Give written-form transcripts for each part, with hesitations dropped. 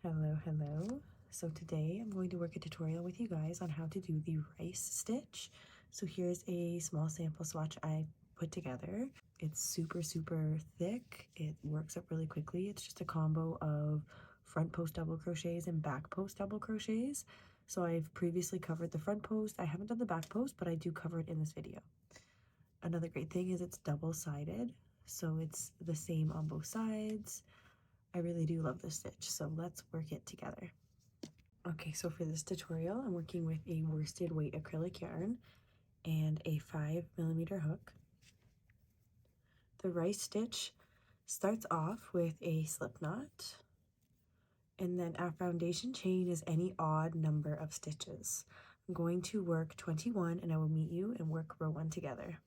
Hello, hello. So today I'm going to work a tutorial with you guys on how to do the rice stitch. So here's a small sample swatch I put together. It's super thick. It works up really quickly. It's just a combo of front post double crochets and back post double crochets. So I've previously covered the front post. I haven't done the back post, but I do cover it in this video. Another great thing is it's double-sided, so it's the same on both sides. I really do love this stitch, so let's work it together. Okay, so for this tutorial, I'm working with a worsted weight acrylic yarn and a 5mm hook. The rice stitch starts off with a slip knot, and then our foundation chain is any odd number of stitches. I'm going to work 21, and I will meet you and work row 1 together.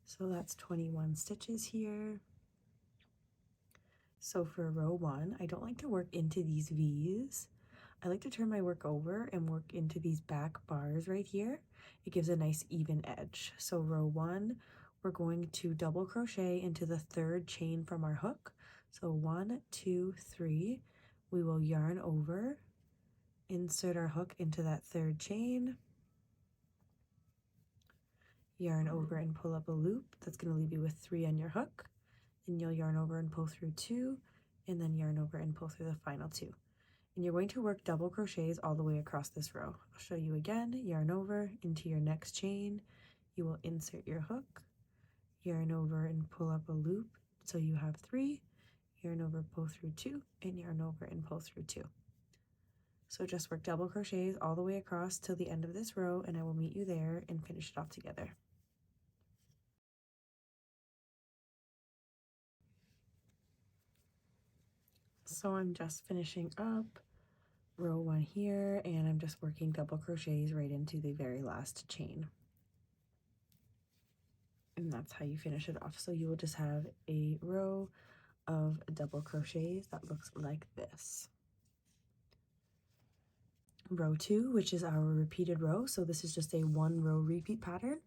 So that's 21 stitches here. So for row 1, I don't like to work into these V's. I like to turn my work over and work into these back bars right here. It gives a nice even edge. So row 1, we're going to double crochet into the 3rd chain from our hook. So 1, 2, 3. We will yarn over, insert our hook into that 3rd chain, yarn over and pull up a loop. That's going to leave you with 3 on your hook. And you'll yarn over and pull through 2, and then yarn over and pull through the final 2. And you're going to work double crochets all the way across this row. I'll show you again. Yarn over into your next chain. You will insert your hook, yarn over and pull up a loop. So you have 3, yarn over, pull through 2, and yarn over and pull through 2. So just work double crochets all the way across till the end of this row, and I will meet you there and finish it off together. So I'm just finishing up row 1 here, and I'm just working double crochets right into the very last chain. And that's how you finish it off. So you will just have a row of double crochets that looks like this. Row 2, which is our repeated row. So this is just a 1-row repeat pattern.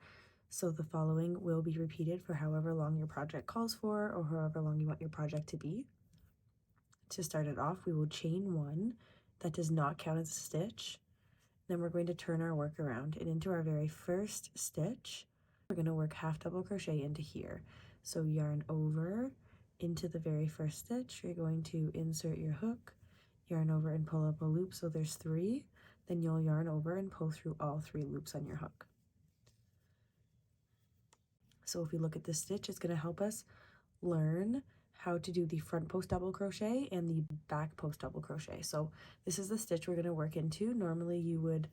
So the following will be repeated for however long your project calls for, or however long you want your project to be. To start it off, we will chain 1. That does not count as a stitch. Then we're going to turn our work around, and into our very first stitch, we're going to work half double crochet into here. So yarn over into the very first stitch. You're going to insert your hook, yarn over and pull up a loop. So there's 3. Then you'll yarn over and pull through all 3 loops on your hook. So if we look at this stitch, it's going to help us learn how to do the front post double crochet and the back post double crochet. So this is the stitch we're going to work into. Normally you would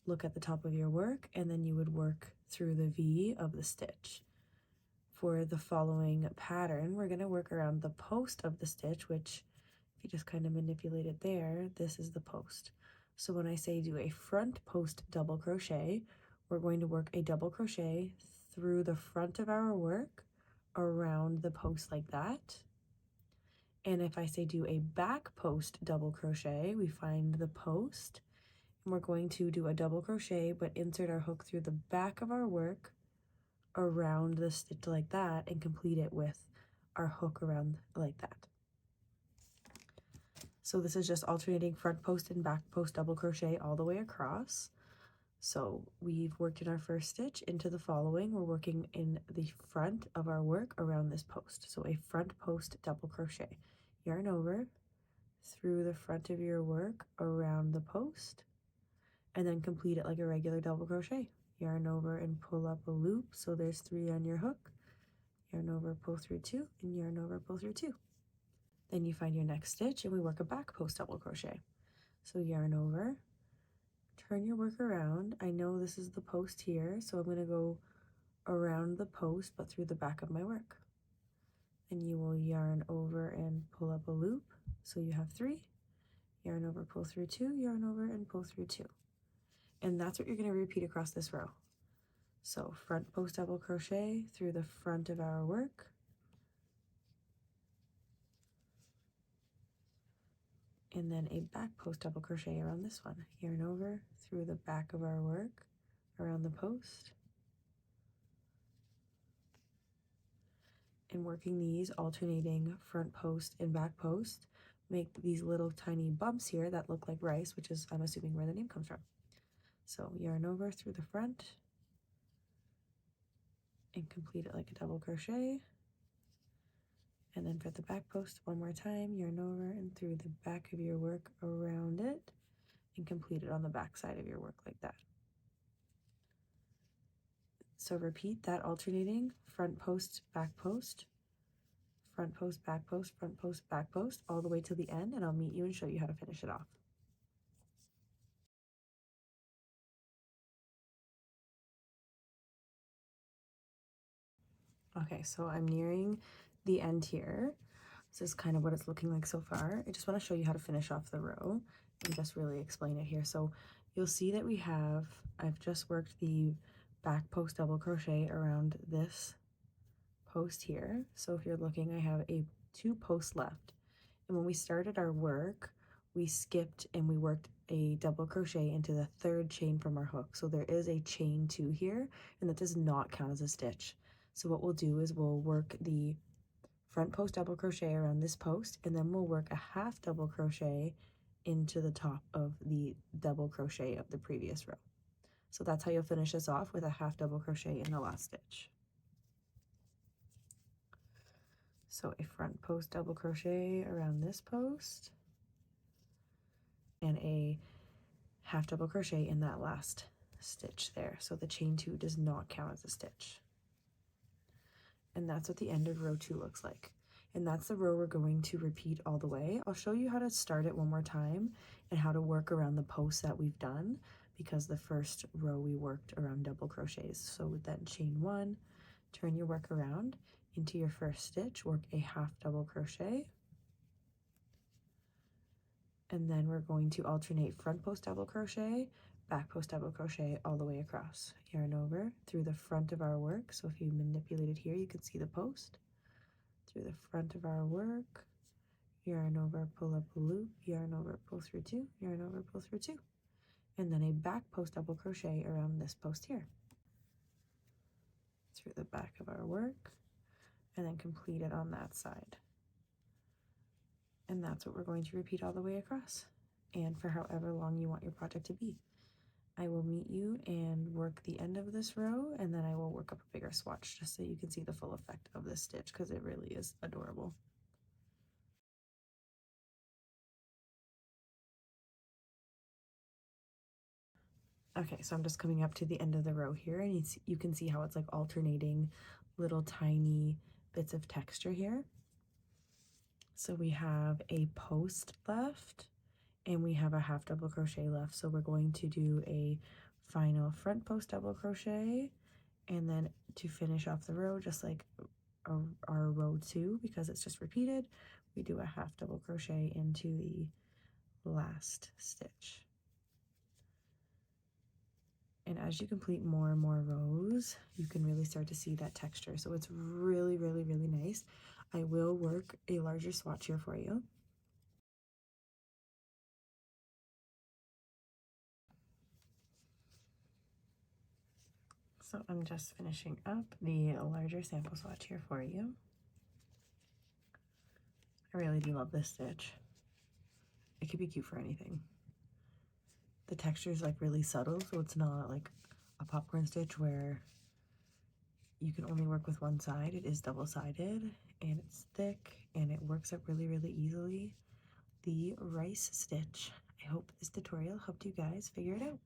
look at the top of your work and then you would work through the V of the stitch. For the following pattern, we're going to work around the post of the stitch, which if you just kind of manipulate it there, this is the post. So when I say do a front post double crochet, we're going to work a double crochet through the front of our work around the post like that. And if I say do a back post double crochet, we find the post and we're going to do a double crochet but insert our hook through the back of our work around the stitch like that and complete it with our hook around like that. So this is just alternating front post and back post double crochet all the way across. So we've worked in our first stitch into the following. We're working in the front of our work around this post. So a front post double crochet. Yarn over through the front of your work around the post and then complete it like a regular double crochet. Yarn over and pull up a loop. So there's 3 on your hook. Yarn over, pull through 2, and yarn over, pull through 2. Then you find your next stitch and we work a back post double crochet. So yarn over, turn your work around. I know this is the post here, so I'm going to go around the post but through the back of my work. And you will yarn over and pull up a loop. So you have 3. Yarn over, pull through 2, yarn over and pull through 2. And that's what you're going to repeat across this row. So front post double crochet through the front of our work, and then a back post double crochet around this one. Yarn over through the back of our work around the post, and working these, alternating front post and back post, make these little tiny bumps here that look like rice, which is, I'm assuming, where the name comes from. So yarn over through the front and complete it like a double crochet. And then for the back post, one more time, yarn over and through the back of your work around it and complete it on the back side of your work like that. So repeat that, alternating front post, back post, front post, back post, front post, back post, all the way to the end, and I'll meet you and show you how to finish it off. Okay, so I'm nearing the end here. This is kind of what it's looking like so far. I just want to show you how to finish off the row and just really explain it here. So you'll see that I've just worked the back post double crochet around this post here. So if you're looking, I have 2 posts left. And when we started our work, we skipped and we worked a double crochet into the 3rd chain from our hook. So there is a chain 2 here, and that does not count as a stitch. So what we'll do is we'll work the front post double crochet around this post, and then we'll work a half double crochet into the top of the double crochet of the previous row. So that's how you'll finish this off, with a half double crochet in the last stitch. So a front post double crochet around this post and a half double crochet in that last stitch there. So the chain 2 does not count as a stitch. And that's what the end of row 2 looks like. And that's the row we're going to repeat all the way. I'll show you how to start it one more time and how to work around the posts that we've done, because the first row we worked around double crochets. So then chain 1, turn your work around into your first stitch, work a half double crochet, and then we're going to alternate front post double crochet, back post double crochet all the way across. Yarn over through the front of our work. So if you manipulate it here, you can see the post. Through the front of our work, yarn over, pull up a loop, yarn over, pull through 2, yarn over, pull through 2, and then a back post double crochet around this post here. Through the back of our work, and then complete it on that side. And that's what we're going to repeat all the way across, and for however long you want your project to be. I will meet you and work the end of this row, and then I will work up a bigger swatch just so you can see the full effect of this stitch, because it really is adorable. Okay, so I'm just coming up to the end of the row here, and you can see how it's like alternating little tiny bits of texture here. So we have a post left, and we have a half double crochet left. So we're going to do a final front post double crochet, and then to finish off the row, just like our row 2, because it's just repeated, we do a half double crochet into the last stitch. And as you complete more and more rows, you can really start to see that texture. So it's really, really, really nice. I will work a larger swatch here for you. So I'm just finishing up the larger sample swatch here for you. I really do love this stitch. It could be cute for anything. The texture is like really subtle, so it's not like a popcorn stitch where you can only work with one side. It is double-sided, and it's thick, and it works up really, really easily. The rice stitch. I hope this tutorial helped you guys figure it out.